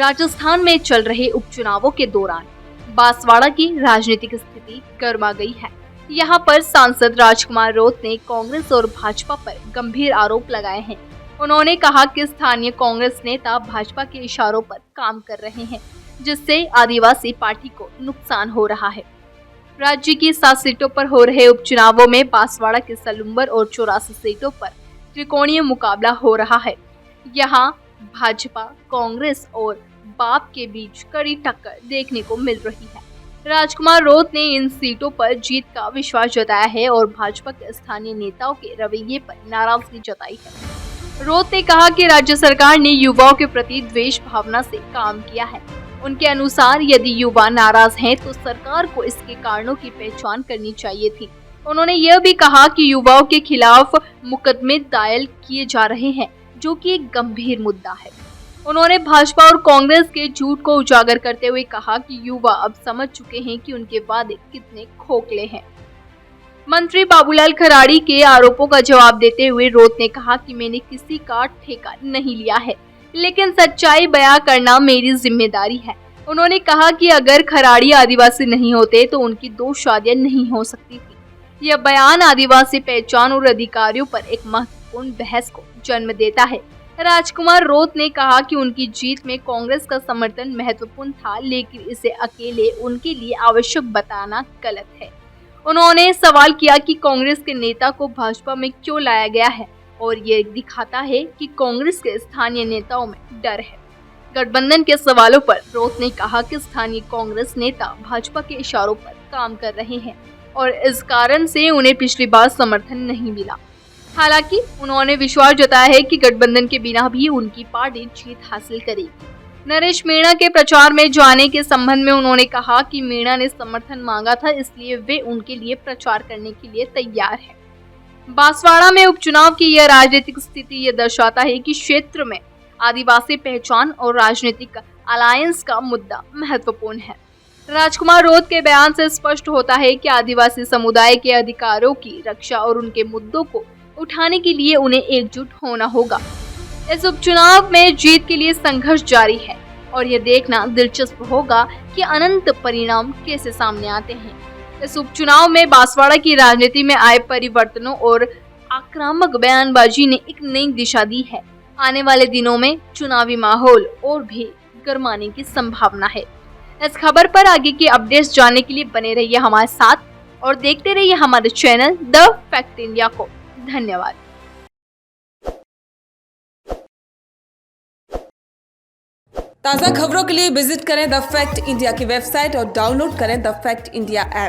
राजस्थान में चल रहे उपचुनावों के दौरान बांसवाड़ा की राजनीतिक स्थिति गर्मा गई है। यहाँ पर सांसद राजकुमार रोत ने कांग्रेस और भाजपा पर गंभीर आरोप लगाए हैं। उन्होंने कहा कि स्थानीय कांग्रेस नेता भाजपा के इशारों पर काम कर रहे हैं, जिससे आदिवासी पार्टी को नुकसान हो रहा है। राज्य की 7 सीटों पर हो रहे उपचुनावों में बांसवाड़ा के सलुम्बर और 84 सीटों पर त्रिकोणीय मुकाबला हो रहा है। यहाँ भाजपा, कांग्रेस और बाप के बीच कड़ी टक्कर देखने को मिल रही है। राजकुमार रोत ने इन सीटों पर जीत का विश्वास जताया है और भाजपा के स्थानीय नेताओं के रवैये पर नाराजगी जताई है। रोत ने कहा कि राज्य सरकार ने युवाओं के प्रति द्वेष भावना से काम किया है। उनके अनुसार यदि युवा नाराज हैं तो सरकार को इसके कारणों की पहचान करनी चाहिए थी। उन्होंने यह भी कहा कि युवाओं के खिलाफ मुकदमे दायर किए जा रहे हैं, जो कि एक गंभीर मुद्दा है। उन्होंने भाजपा और कांग्रेस के झूठ को उजागर करते हुए कहा कि युवा अब समझ चुके हैं कि उनके वादे कितने खोखले हैं। मंत्री बाबूलाल खराड़ी के आरोपों का जवाब देते हुए रोत ने कहा कि मैंने किसी का ठेका नहीं लिया है, लेकिन सच्चाई बयां करना मेरी जिम्मेदारी है। उन्होंने कहा कि अगर खराड़ी आदिवासी नहीं होते तो उनकी 2 शादियां नहीं हो सकती थी। यह बयान आदिवासी पहचान और अधिकारियों पर एक महत्वपूर्ण बहस को जन्म देता है। राजकुमार रोत ने कहा कि उनकी जीत में कांग्रेस का समर्थन महत्वपूर्ण था, लेकिन इसे अकेले उनके लिए आवश्यक बताना गलत है। उन्होंने सवाल किया कि कांग्रेस के नेता को भाजपा में क्यों लाया गया है और ये दिखाता है कि कांग्रेस के स्थानीय नेताओं में डर है। गठबंधन के सवालों पर रोत ने कहा कि स्थानीय कांग्रेस नेता भाजपा के इशारों पर काम कर रहे हैं और इस कारण से उन्हें पिछली बार समर्थन नहीं मिला। हालांकि उन्होंने विश्वास जताया है कि गठबंधन के बिना भी उनकी पार्टी जीत हासिल करेगी। नरेश मीणा के प्रचार में जाने के संबंध में उन्होंने कहा कि मीणा ने समर्थन मांगा था, इसलिए वे उनके लिए प्रचार करने के लिए तैयार है। बांसवाड़ा में उपचुनाव की यह राजनीतिक स्थिति ये दर्शाता है कि क्षेत्र में आदिवासी पहचान और राजनीतिक अलायंस का मुद्दा महत्वपूर्ण है। राजकुमार रोत के बयान से स्पष्ट होता है कि आदिवासी समुदाय के अधिकारों की रक्षा और उनके मुद्दों को उठाने के लिए उन्हें एकजुट होना होगा। इस उपचुनाव में जीत के लिए संघर्ष जारी है और यह देखना दिलचस्प होगा कि अनंत परिणाम कैसे सामने आते हैं। इस उपचुनाव में बांसवाड़ा की राजनीति में आए परिवर्तनों और आक्रामक बयानबाजी ने एक नई दिशा दी है। आने वाले दिनों में चुनावी माहौल और भी गरमाने की संभावना है। इस खबर पर आगे की अपडेट्स जानने के लिए बने रहिए हमारे साथ और देखते रहिए हमारे चैनल द फैक्ट इंडिया को। धन्यवाद। ताज़ा खबरों के लिए विजिट करें द फैक्ट इंडिया की वेबसाइट और डाउनलोड करें द फैक्ट इंडिया ऐप।